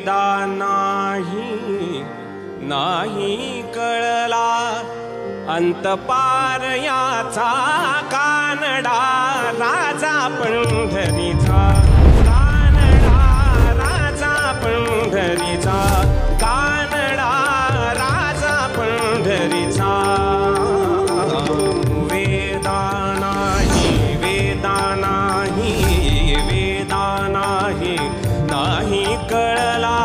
वेदा नाही नाही कळला अंतपार याचा कानडा राजा पंढरीचा कानडा राजा पंढरीचा कानडा राजा पंढरीचा वेदा नाही वेदा नाही वेदा नाही नाही कळला